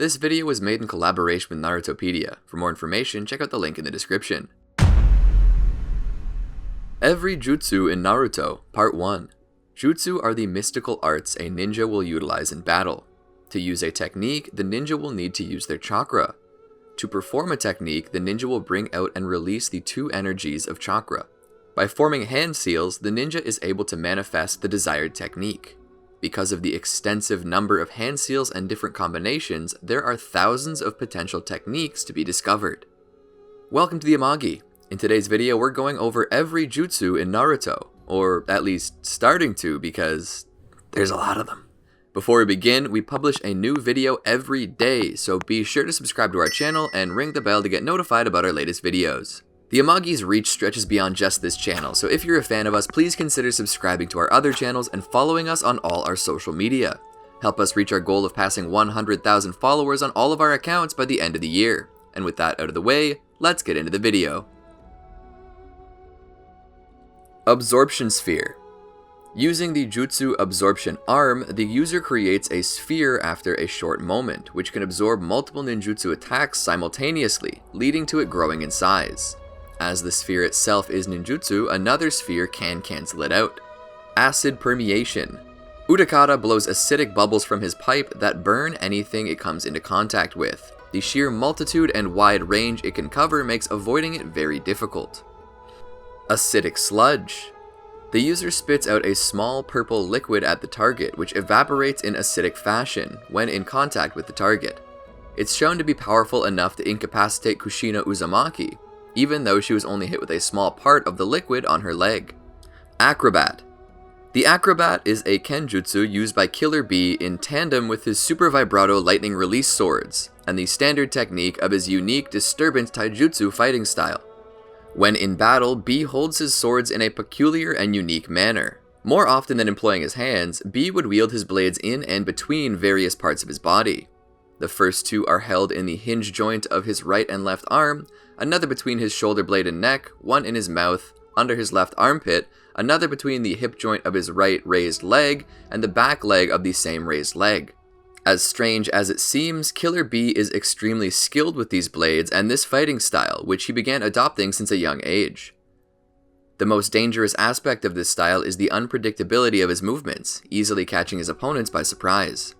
This video was made in collaboration with Narutopedia. For more information, check out the link in the description. Every Jutsu in Naruto, Part 1. Jutsu are the mystical arts a ninja will utilize in battle. To use a technique, the ninja will need to use their chakra. To perform a technique, the ninja will bring out and release the two energies of chakra. By forming hand seals, the ninja is able to manifest the desired technique. Because of the extensive number of hand seals and different combinations, there are thousands of potential techniques to be discovered. Welcome to the Amagi. In today's video, we're going over every jutsu in Naruto, or at least starting to, because there's a lot of them. Before we begin, we publish a new video every day, so be sure to subscribe to our channel and ring the bell to get notified about our latest videos. The Amagi's reach stretches beyond just this channel, so if you're a fan of us, please consider subscribing to our other channels and following us on all our social media. Help us reach our goal of passing 100,000 followers on all of our accounts by the end of the year. And with that out of the way, let's get into the video. Absorption Sphere. Using the Jutsu Absorption Arm, the user creates a sphere after a short moment, which can absorb multiple ninjutsu attacks simultaneously, leading to it growing in size. As the sphere itself is ninjutsu, another sphere can cancel it out. Acid Permeation. Utakata blows acidic bubbles from his pipe that burn anything it comes into contact with. The sheer multitude and wide range it can cover makes avoiding it very difficult. Acidic Sludge. The user spits out a small purple liquid at the target, which evaporates in acidic fashion when in contact with the target. It's shown to be powerful enough to incapacitate Kushina Uzumaki, even though she was only hit with a small part of the liquid on her leg. Acrobat. The Acrobat is a kenjutsu used by Killer Bee in tandem with his super vibrato lightning release swords, and the standard technique of his unique disturbance taijutsu fighting style. When in battle, Bee holds his swords in a peculiar and unique manner. More often than employing his hands, Bee would wield his blades in and between various parts of his body. The first two are held in the hinge joint of his right and left arm, another between his shoulder blade and neck, one in his mouth, under his left armpit, another between the hip joint of his right raised leg, and the back leg of the same raised leg. As strange as it seems, Killer Bee is extremely skilled with these blades and this fighting style, which he began adopting since a young age. The most dangerous aspect of this style is the unpredictability of his movements, easily catching his opponents by surprise.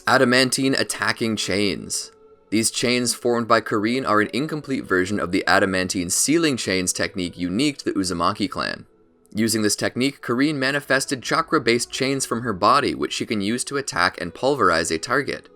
Adamantine Attacking Chains. These chains formed by Karin are an incomplete version of the Adamantine Sealing Chains technique unique to the Uzumaki clan. Using this technique, Karin manifested chakra-based chains from her body, which she can use to attack and pulverize a target.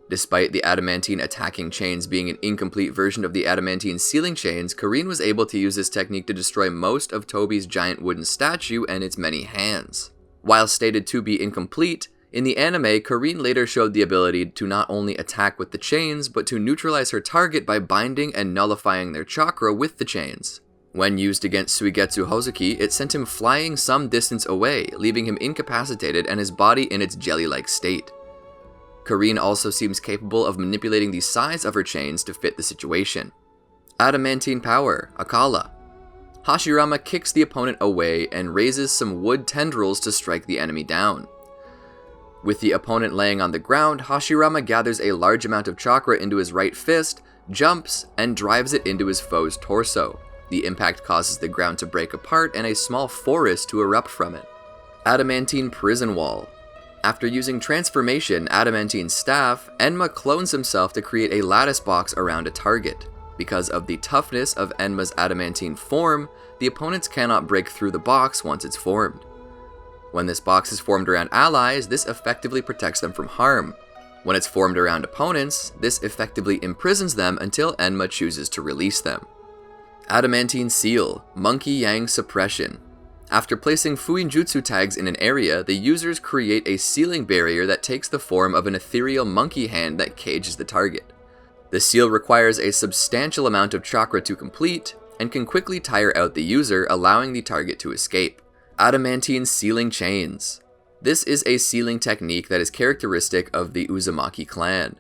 Despite the Adamantine Attacking Chains being an incomplete version of the Adamantine Sealing Chains, Karin was able to use this technique to destroy most of Tobi's giant wooden statue and its many hands. While stated to be incomplete, in the anime, Karin later showed the ability to not only attack with the chains, but to neutralize her target by binding and nullifying their chakra with the chains. When used against Suigetsu Hozuki, it sent him flying some distance away, leaving him incapacitated and his body in its jelly-like state. Karin also seems capable of manipulating the size of her chains to fit the situation. Adamantine Power, Acala. Hashirama kicks the opponent away and raises some wood tendrils to strike the enemy down. With the opponent laying on the ground, Hashirama gathers a large amount of chakra into his right fist, jumps, and drives it into his foe's torso. The impact causes the ground to break apart and a small forest to erupt from it. Adamantine Prison Wall. After using Transformation Adamantine Staff, Enma clones himself to create a lattice box around a target. Because of the toughness of Enma's adamantine form, the opponents cannot break through the box once it's formed. When this box is formed around allies, this effectively protects them from harm. When it's formed around opponents, this effectively imprisons them until Enma chooses to release them. Adamantine Seal, Monkey Yang Suppression. After placing Fuinjutsu tags in an area, the users create a sealing barrier that takes the form of an ethereal monkey hand that cages the target. The seal requires a substantial amount of chakra to complete, and can quickly tire out the user, allowing the target to escape. Adamantine Sealing Chains. This is a sealing technique that is characteristic of the Uzumaki clan.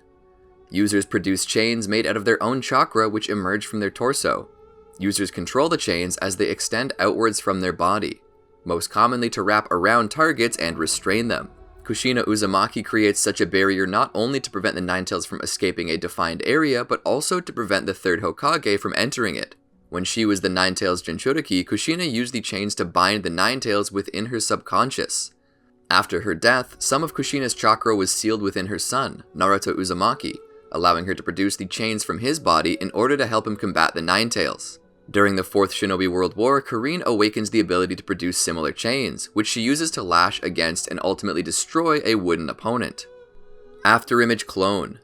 Users produce chains made out of their own chakra which emerge from their torso. Users control the chains as they extend outwards from their body, most commonly to wrap around targets and restrain them. Kushina Uzumaki creates such a barrier not only to prevent the Ninetales from escaping a defined area, but also to prevent the third Hokage from entering it. When she was the Ninetales Jinchuriki, Kushina used the chains to bind the Ninetales within her subconscious. After her death, some of Kushina's chakra was sealed within her son, Naruto Uzumaki, allowing her to produce the chains from his body in order to help him combat the Ninetales. During the Fourth Shinobi World War, Karine awakens the ability to produce similar chains, which she uses to lash against and ultimately destroy a wooden opponent. Afterimage Clone.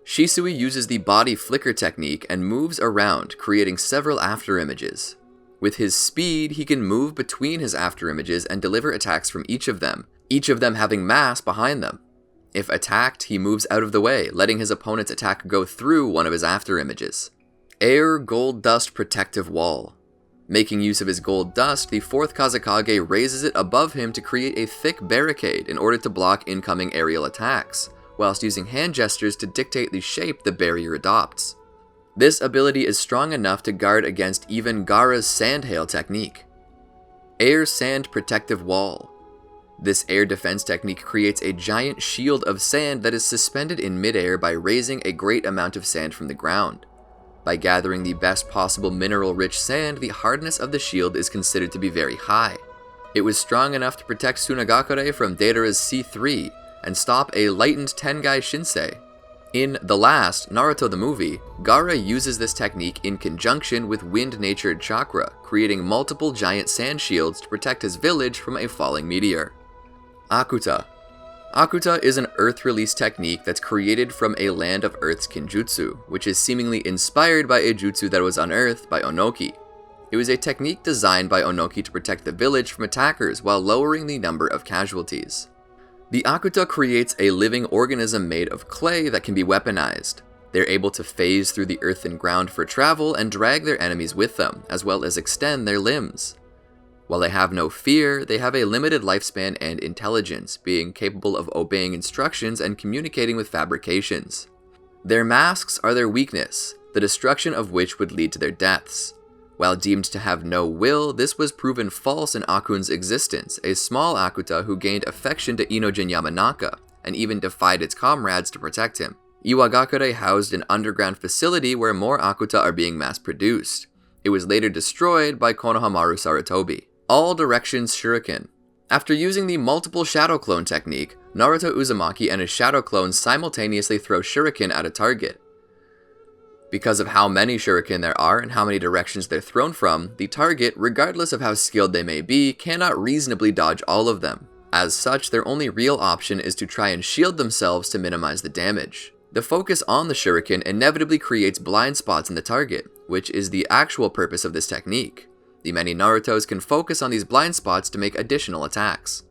Shisui uses the body flicker technique and moves around, creating several afterimages. With his speed, he can move between his afterimages and deliver attacks from each of them having mass behind them. If attacked, he moves out of the way, letting his opponent's attack go through one of his afterimages. Air Gold Dust Protective Wall. Making use of his gold dust, the 4th Kazekage raises it above him to create a thick barricade in order to block incoming aerial attacks, whilst using hand gestures to dictate the shape the barrier adopts. This ability is strong enough to guard against even Gaara's Sand Hail technique. Air Sand Protective Wall. This air defense technique creates a giant shield of sand that is suspended in midair by raising a great amount of sand from the ground. By gathering the best possible mineral-rich sand, the hardness of the shield is considered to be very high. It was strong enough to protect Tsunagakure from Deidara's C3 and stop a lightened Tengai Shinsei. In The Last, Naruto the movie, Gaara uses this technique in conjunction with wind-natured chakra, creating multiple giant sand shields to protect his village from a falling meteor. Akuta. Akuta is an Earth release technique that's created from a Land of Earth's Kinjutsu, which is seemingly inspired by a jutsu that was unearthed by Onoki. It was a technique designed by Onoki to protect the village from attackers while lowering the number of casualties. The Akuta creates a living organism made of clay that can be weaponized. They're able to phase through the earth and ground for travel and drag their enemies with them, as well as extend their limbs. While they have no fear, they have a limited lifespan and intelligence, being capable of obeying instructions and communicating with fabrications. Their masks are their weakness, the destruction of which would lead to their deaths. While deemed to have no will, this was proven false in Akun's existence, a small Akuta who gained affection to Inojin Yamanaka, and even defied its comrades to protect him. Iwagakure housed an underground facility where more Akuta are being mass-produced. It was later destroyed by Konohamaru Sarutobi. All Directions Shuriken. After using the multiple shadow clone technique, Naruto Uzumaki and his shadow clones simultaneously throw shuriken at a target. Because of how many shuriken there are and how many directions they're thrown from, the target, regardless of how skilled they may be, cannot reasonably dodge all of them. As such, their only real option is to try and shield themselves to minimize the damage. The focus on the shuriken inevitably creates blind spots in the target, which is the actual purpose of this technique. The many Narutos can focus on these blind spots to make additional attacks.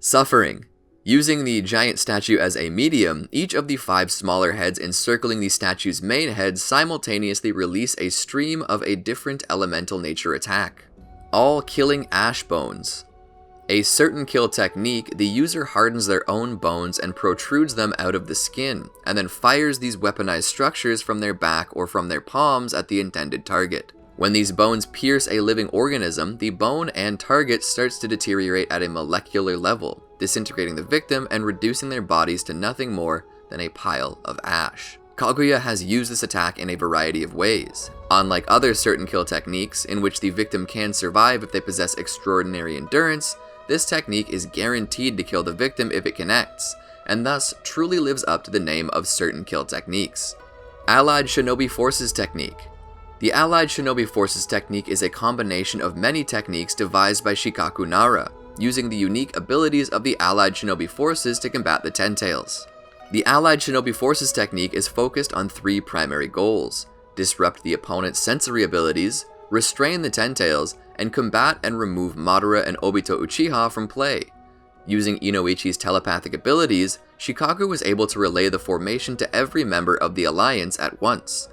Suffering. Using the giant statue as a medium, each of the 5 smaller heads encircling the statue's main head simultaneously release a stream of a different elemental nature attack. All killing ash bones. A certain kill technique, the user hardens their own bones and protrudes them out of the skin, and then fires these weaponized structures from their back or from their palms at the intended target. When these bones pierce a living organism, the bone and target starts to deteriorate at a molecular level, disintegrating the victim and reducing their bodies to nothing more than a pile of ash. Kaguya has used this attack in a variety of ways. Unlike other certain kill techniques, in which the victim can survive if they possess extraordinary endurance, this technique is guaranteed to kill the victim if it connects, and thus truly lives up to the name of certain kill techniques. Allied Shinobi Forces Technique. The Allied Shinobi Forces technique is a combination of many techniques devised by Shikaku Nara, using the unique abilities of the Allied Shinobi Forces to combat the Ten-Tails. The Allied Shinobi Forces technique is focused on 3 primary goals: disrupt the opponent's sensory abilities, restrain the Ten-Tails, and combat and remove Madara and Obito Uchiha from play. Using Inoichi's telepathic abilities, Shikaku was able to relay the formation to every member of the Alliance at once.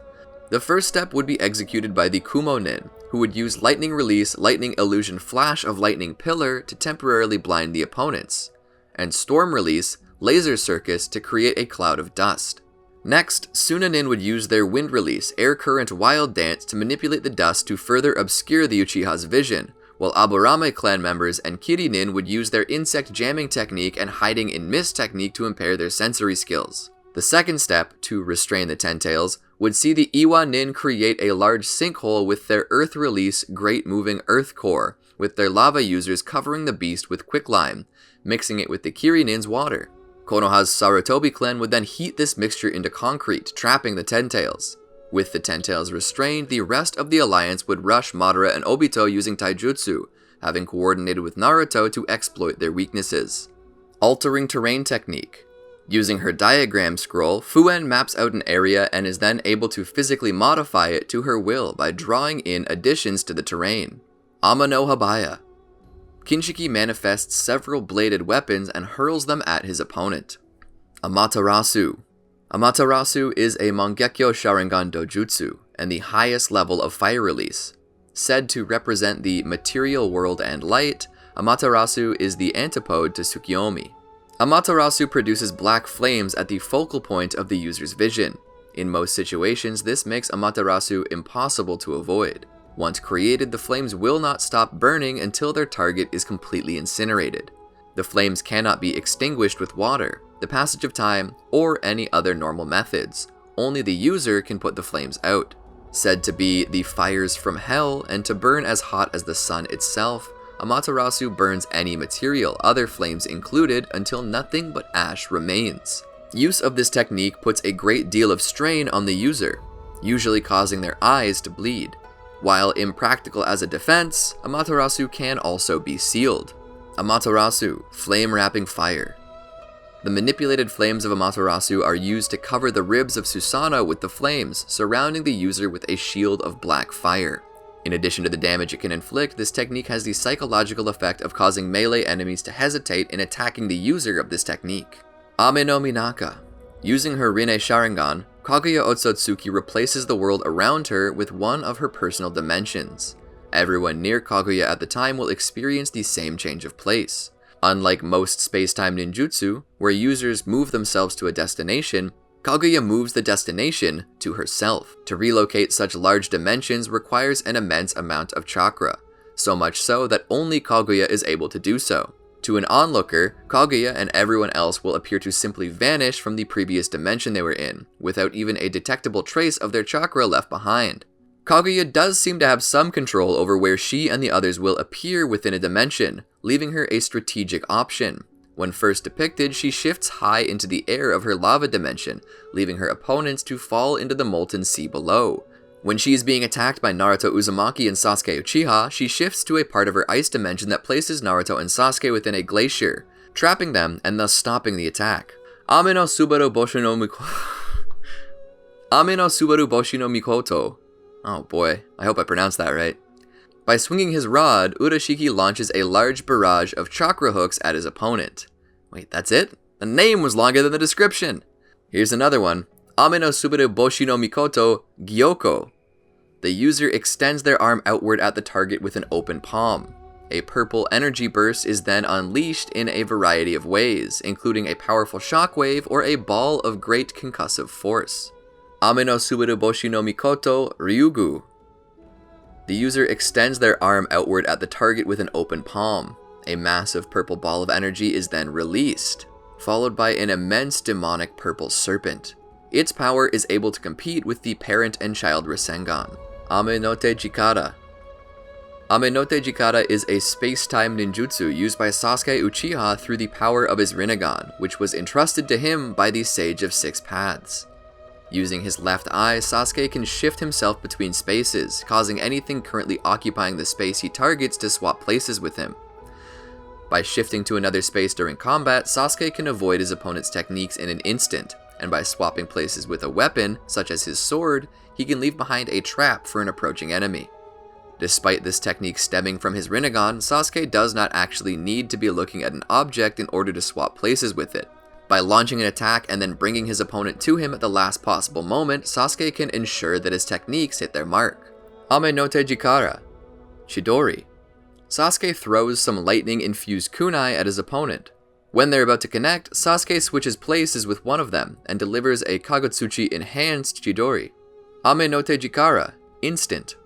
The first step would be executed by the Kumo Nin, who would use Lightning Release, Lightning Illusion Flash of Lightning Pillar to temporarily blind the opponents, and Storm Release, Laser Circus to create a cloud of dust. Next, Sunanin would use their Wind Release, Air Current Wild Dance to manipulate the dust to further obscure the Uchiha's vision, while Aburame clan members and Kirinin would use their insect jamming technique and hiding in mist technique to impair their sensory skills. The second step, to restrain the Ten Tails, would see the Iwa Nin create a large sinkhole with their Earth Release Great Moving Earth Core, with their lava users covering the beast with quicklime, mixing it with the Kirinin's water. Konoha's Sarutobi clan would then heat this mixture into concrete, trapping the Ten Tails. With the Ten Tails restrained, the rest of the alliance would rush Madara and Obito using taijutsu, having coordinated with Naruto to exploit their weaknesses. Altering terrain technique. Using her diagram scroll, Fuen maps out an area and is then able to physically modify it to her will by drawing in additions to the terrain. Amanohabaya. Kinshiki manifests several bladed weapons and hurls them at his opponent. Amaterasu. Amaterasu is a Mangekyo Sharingan Dojutsu, and the highest level of fire release. Said to represent the material world and light, Amaterasu is the antipode to Tsukiyomi. Amaterasu produces black flames at the focal point of the user's vision. In most situations, this makes Amaterasu impossible to avoid. Once created, the flames will not stop burning until their target is completely incinerated. The flames cannot be extinguished with water, the passage of time, or any other normal methods. Only the user can put the flames out. Said to be the fires from hell and to burn as hot as the sun itself, Amaterasu burns any material, other flames included, until nothing but ash remains. Use of this technique puts a great deal of strain on the user, usually causing their eyes to bleed. While impractical as a defense, Amaterasu can also be sealed. Amaterasu, flame wrapping fire. The manipulated flames of Amaterasu are used to cover the ribs of Susanoo with the flames, surrounding the user with a shield of black fire. In addition to the damage it can inflict, this technique has the psychological effect of causing melee enemies to hesitate in attacking the user of this technique. Amenominaka. Using her Rinne Sharingan, Kaguya Otsutsuki replaces the world around her with one of her personal dimensions. Everyone near Kaguya at the time will experience the same change of place. Unlike most space-time ninjutsu, where users move themselves to a destination, Kaguya moves the destination to herself. To relocate such large dimensions requires an immense amount of chakra, so much so that only Kaguya is able to do so. To an onlooker, Kaguya and everyone else will appear to simply vanish from the previous dimension they were in, without even a detectable trace of their chakra left behind. Kaguya does seem to have some control over where she and the others will appear within a dimension, leaving her a strategic option. When first depicted, she shifts high into the air of her lava dimension, leaving her opponents to fall into the molten sea below. When she is being attacked by Naruto Uzumaki and Sasuke Uchiha, she shifts to a part of her ice dimension that places Naruto and Sasuke within a glacier, trapping them and thus stopping the attack. Amenosubaruboshinomikoto. Oh boy, I hope I pronounced that right. By swinging his rod, Urashiki launches a large barrage of chakra hooks at his opponent. Wait, that's it? The name was longer than the description. Here's another one. Amenosubaruboshinomikoto Gyokkō. The user extends their arm outward at the target with an open palm. A purple energy burst is then unleashed in a variety of ways, including a powerful shockwave or a ball of great concussive force. Amenosubaruboshinomikoto Ryūgū. The user extends their arm outward at the target with an open palm. A massive purple ball of energy is then released, followed by an immense demonic purple serpent. Its power is able to compete with the parent and child Rasengan. Amenotejikara. Amenotejikara is a space-time ninjutsu used by Sasuke Uchiha through the power of his Rinnegan, which was entrusted to him by the Sage of Six Paths. Using his left eye, Sasuke can shift himself between spaces, causing anything currently occupying the space he targets to swap places with him. By shifting to another space during combat, Sasuke can avoid his opponent's techniques in an instant, and by swapping places with a weapon, such as his sword, he can leave behind a trap for an approaching enemy. Despite this technique stemming from his Rinnegan, Sasuke does not actually need to be looking at an object in order to swap places with it. By launching an attack and then bringing his opponent to him at the last possible moment, Sasuke can ensure that his techniques hit their mark. Amenotejikara. Chidori. Sasuke throws some lightning-infused kunai at his opponent. When they're about to connect, Sasuke switches places with one of them and delivers a Kagutsuchi enhanced Chidori. Amenotejikara. Instant.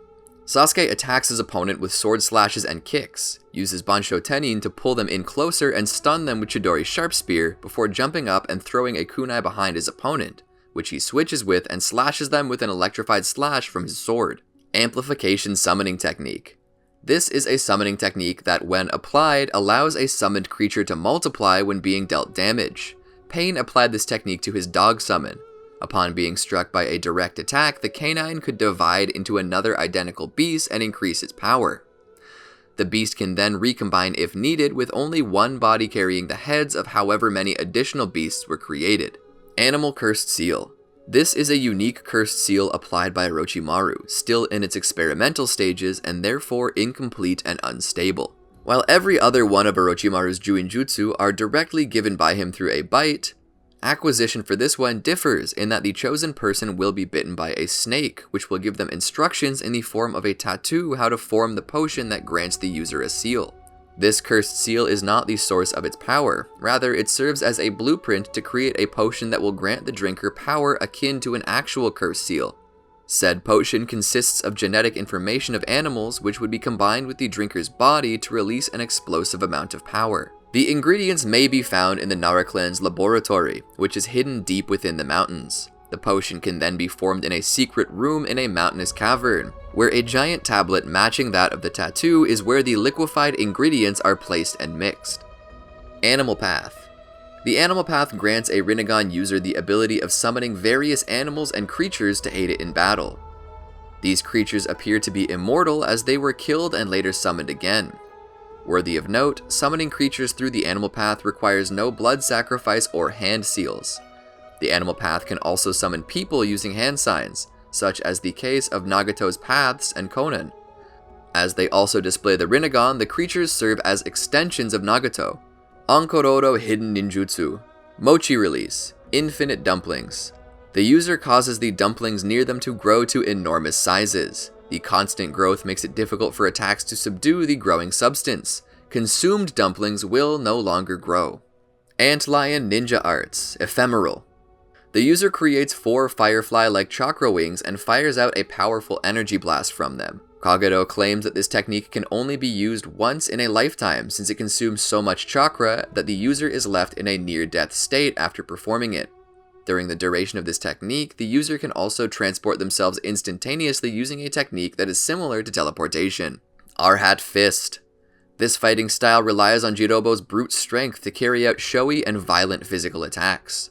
Sasuke attacks his opponent with sword slashes and kicks, uses Bansho Tenin to pull them in closer and stun them with Chidori's sharp spear before jumping up and throwing a kunai behind his opponent, which he switches with and slashes them with an electrified slash from his sword. Amplification Summoning Technique. This is a summoning technique that, when applied, allows a summoned creature to multiply when being dealt damage. Pain applied this technique to his dog summon. Upon being struck by a direct attack, the canine could divide into another identical beast and increase its power. The beast can then recombine if needed, with only one body carrying the heads of however many additional beasts were created. Animal Cursed Seal. This is a unique cursed seal applied by Orochimaru, still in its experimental stages and therefore incomplete and unstable. While every other one of Orochimaru's Juinjutsu are directly given by him through a bite, acquisition for this one differs in that the chosen person will be bitten by a snake, which will give them instructions in the form of a tattoo how to form the potion that grants the user a seal. This cursed seal is not the source of its power, rather it serves as a blueprint to create a potion that will grant the drinker power akin to an actual cursed seal. Said potion consists of genetic information of animals which would be combined with the drinker's body to release an explosive amount of power. The ingredients may be found in the Nara clan's laboratory, which is hidden deep within the mountains. The potion can then be formed in a secret room in a mountainous cavern, where a giant tablet matching that of the tattoo is where the liquefied ingredients are placed and mixed. Animal Path. The Animal Path grants a Rinnegan user the ability of summoning various animals and creatures to aid it in battle. These creatures appear to be immortal as they were killed and later summoned again. Worthy of note, summoning creatures through the Animal Path requires no blood sacrifice or hand seals. The Animal Path can also summon people using hand signs, such as the case of Nagato's Paths and Konan. As they also display the Rinnegan, the creatures serve as extensions of Nagato. Ankorodō Hidden Ninjutsu. Mochi Release. Infinite Dumplings. The user causes the dumplings near them to grow to enormous sizes. The constant growth makes it difficult for attacks to subdue the growing substance. Consumed dumplings will no longer grow. Antlion Ninja Arts. Ephemeral. The user creates 4 firefly-like chakra wings and fires out a powerful energy blast from them. Kagero claims that this technique can only be used once in a lifetime since it consumes so much chakra that the user is left in a near-death state after performing it. During the duration of this technique, the user can also transport themselves instantaneously using a technique that is similar to teleportation. Arhat Fist. This fighting style relies on Jirobo's brute strength to carry out showy and violent physical attacks.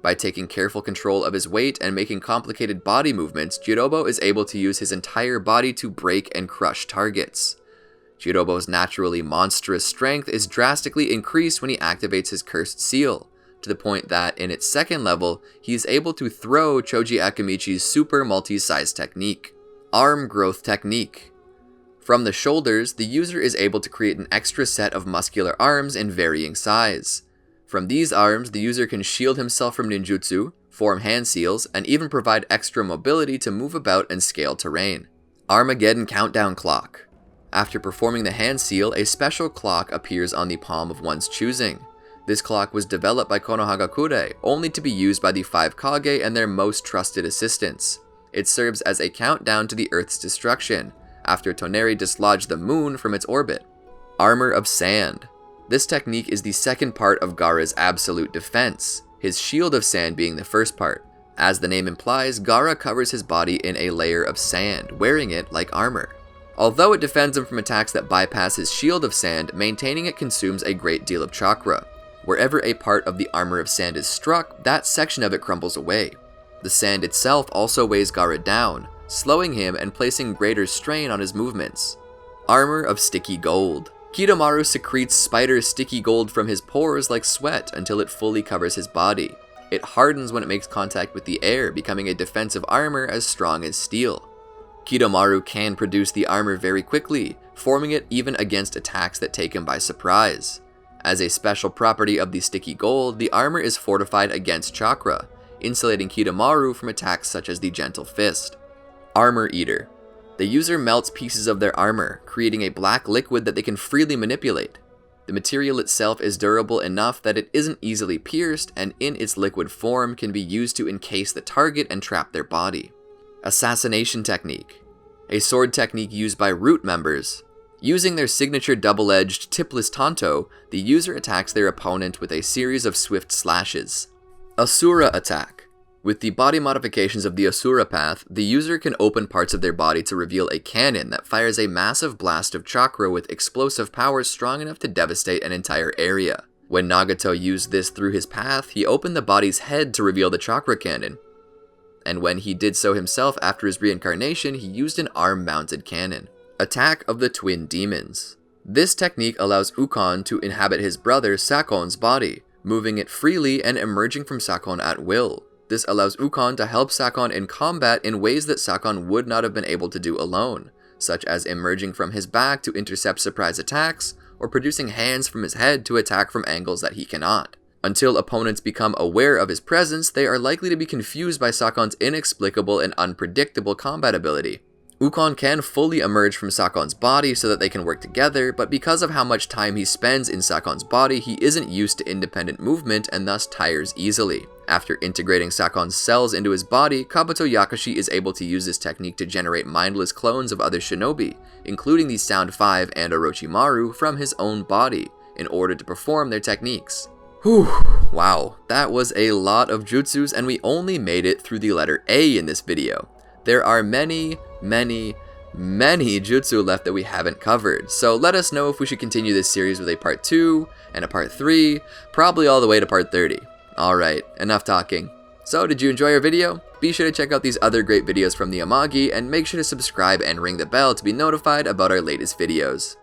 By taking careful control of his weight and making complicated body movements, Jirobo is able to use his entire body to break and crush targets. Jirobo's naturally monstrous strength is drastically increased when he activates his cursed seal, to the point that, in its second level, he is able to throw Choji Akimichi's super multi-size technique. Arm Growth Technique. From the shoulders, the user is able to create an extra set of muscular arms in varying size. From these arms, the user can shield himself from ninjutsu, form hand seals, and even provide extra mobility to move about and scale terrain. Armageddon Countdown Clock. After performing the hand seal, a special clock appears on the palm of one's choosing. This clock was developed by Konohagakure, only to be used by the 5 Kage and their most trusted assistants. It serves as a countdown to the Earth's destruction, after Toneri dislodged the moon from its orbit. Armour of Sand. This technique is the second part of Gaara's absolute defense, his shield of sand being the first part. As the name implies, Gaara covers his body in a layer of sand, wearing it like armor. Although it defends him from attacks that bypass his shield of sand, maintaining it consumes a great deal of chakra. Wherever a part of the Armour of Sand is struck, that section of it crumbles away. The sand itself also weighs Gaara down, slowing him and placing greater strain on his movements. Armour of Sticky Gold. Kidomaru secretes spider sticky gold from his pores like sweat until it fully covers his body. It hardens when it makes contact with the air, becoming a defensive armor as strong as steel. Kidomaru can produce the armor very quickly, forming it even against attacks that take him by surprise. As a special property of the sticky gold, the armor is fortified against chakra, insulating Kidomaru from attacks such as the Gentle Fist. Armour-Eater. The user melts pieces of their armor, creating a black liquid that they can freely manipulate. The material itself is durable enough that it isn't easily pierced, and in its liquid form can be used to encase the target and trap their body. Assassination Technique. a sword technique used by root members. Using their signature double-edged tipless tanto, the user attacks their opponent with a series of swift slashes. Asura Attack. With the body modifications of the Asura path, the user can open parts of their body to reveal a cannon that fires a massive blast of chakra with explosive powers strong enough to devastate an entire area. When Nagato used this through his path, he opened the body's head to reveal the chakra cannon. And when he did so himself after his reincarnation, he used an arm-mounted cannon. Attack of the Twin Demons. This technique allows Ukon to inhabit his brother Sakon's body, moving it freely and emerging from Sakon at will. This allows Ukon to help Sakon in combat in ways that Sakon would not have been able to do alone, such as emerging from his back to intercept surprise attacks, or producing hands from his head to attack from angles that he cannot. Until opponents become aware of his presence, they are likely to be confused by Sakon's inexplicable and unpredictable combat ability. Ukon can fully emerge from Sakon's body so that they can work together, but because of how much time he spends in Sakon's body, he isn't used to independent movement and thus tires easily. After integrating Sakon's cells into his body, Kabuto Yakashi is able to use this technique to generate mindless clones of other shinobi, including the Sound 5 and Orochimaru, from his own body, in order to perform their techniques. Whew, wow, that was a lot of jutsus, and we only made it through the letter A in this video. There are many jutsu left that we haven't covered, so let us know if we should continue this series with a part 2 and a part 3, probably all the way to part 30. Alright, enough talking. So did you enjoy our video? Be sure to check out these other great videos from the Amagi, and make sure to subscribe and ring the bell to be notified about our latest videos.